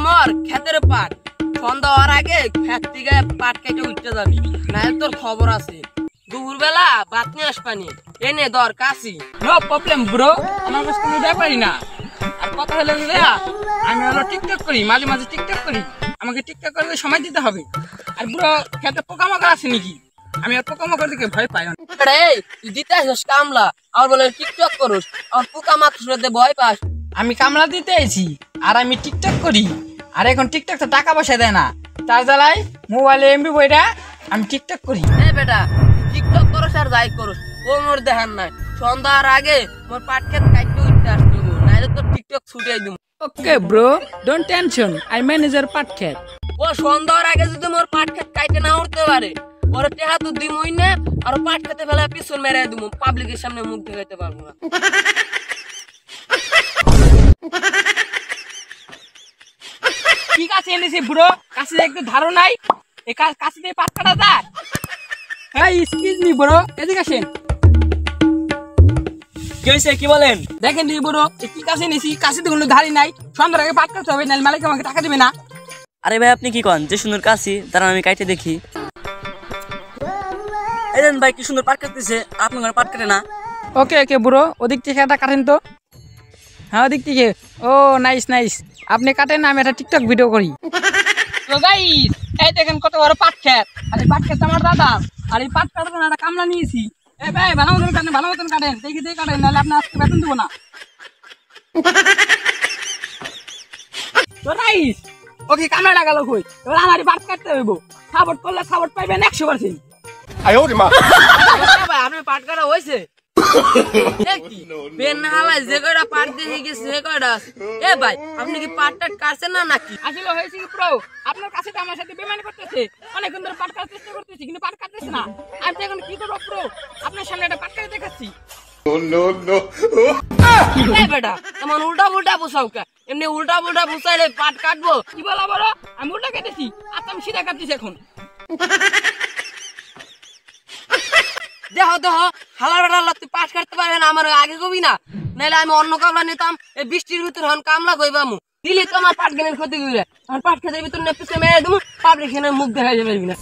মোর ক্ষেতের পাট সন্ধ্যা হওয়ার আগে ক্ষেত থেকে পাট কেটে উঠতে যাবি, নাহলে তোর খবর আছে। দুপুর বেলা ভাত নিয়ে আসবানি, এনে দর কাশি। নো প্রবলেম ব্রো, আমার কাছে কোনো ব্যাপারই না। আর কথা হলো যে আমি হলো টিকটক করি, মাঝে মাঝে টিকটক করি, আমাকে টিকটক করতে সময় দিতে হবে। আর ব্রো খেতে পোকামাকড় আছে নাকি? আমি আর পোকামাকড় দিকে ভয় পাই না। তুই দিতে আসিস কামলা, আর বলে টিকটক করস, আর পোকা মাকড় ভয় পাস। আমি কামলা দিতে আইছি আর আমি টিকটক করি। আর এখন টিকটক তো টাকা পয়সা দেয় না, তার জ্বালাই মোবাইলে এমবি বইটা আমি টিকটক করি। বেটা টিকটক করস আর যাই করস, ও মোর দেখান নাই। সন্ধ্যার আগে মোর পাট খেত কাটতে উঠতে আসতে, নাহলে তোর টিকটক ছুটে দিব। Okay bro, don't tension, I manage your পাট খেত। ও সন্ধ্যার আগে যদি মোর পাট খেত কাটতে না উঠতে পারে, ওর টেহা তো দিমই না, আর পাট খেতে ফেলা পিছন মেরে দিব, পাবলিকের সামনে মুখ দেখাইতে পারবো না। কি কাছে এনেছি ব্রো? কাছে একটু ধারো নাই, এই কাছে দিয়ে পাট কাটা যায়? এই এক্সকিউজ মি ব্রো, এদিকে আসেন। কি হয়েছে, কি বলেন? দেখেন রে ব্রো, কি কাছে এনেছি, কাছে দিয়ে কোনো ধারি নাই, সন্ধ্যার আগে পাট কাটতে হবে, নাহলে মালিক আমাকে টাকা দেবে না। আরে ভাই আপনি কি কন, যে সুন্দর কাশি, তারা আমি কাইটে দেখি। এই দেন ভাই কি সুন্দর পাট কাটতেছে, আপনার ঘরে পাট কাটে না? ওকে ওকে ব্রো, ওদিক থেকে একটা কাটেন তো। হ্যাঁ ওদিক থেকে। ও নাইস নাইস, আপনি কাটেন, আমি একটা টিকটক ভিডিও করি। তো গাইস এই দেখেন কত বড় পাট ক্ষেত, আর এই পাট ক্ষেত আমার দাদা, আর এই পাট কাটার জন্য একটা কামলা নিয়েছি। এই ভাই ভালো মতন কাটেন, ভালো মতন কাটেন, দেখি দেখি কাটেন, নাহলে আপনার আজকে বেতন দেবো না। তো গাইস ওকে কামলা লাগালো কই, এবার আমারই পাট কাটতে হইব। সাপোর্ট করলে সাপোর্ট পাইবেন 100%। আপনি পাট কাটা হয়েছে যে কয়টা পাট দিয়ে গেছে সে কয়টা। এ ভাই আপনি কি পাট টাট কাটছেন না নাকি? আসলে হয়েছে কি ব্রো, আপনার কাছে তো আমার সাথে বেমানি করতেছে, অনেকক্ষণ ধরে পাট কাটার চেষ্টা করতেছি কিন্তু পাট কাটতেছে না। আমি তো এখন কি করবো ব্রো, আপনার সামনে একটা পাট কাটে দেখাচ্ছি। বেটা তেমন উল্টা পুল্টা বুঝাও কে, এমনি উল্টা পুল্টা বুঝাইলে পাট কাটবো? কি বলা বড়, আমি উল্টা কেটেছি, আর আমি সিধা কাটতেছি এখন। দেখো দেখো হালার বেটার তুই পাট কাটতে পারবে না, আমার আগে কবি না, নাহলে আমি অন্য কামলা নিতাম। এই বৃষ্টির ভিতরে হন কামলা কইবামু, দিলি তো আমার পাট গেনের ক্ষতি করে, আমার পাট খেতের ভিতরে নেপিসে মেরে দেবো, পাবলিক মুখ দেখা যাবে না।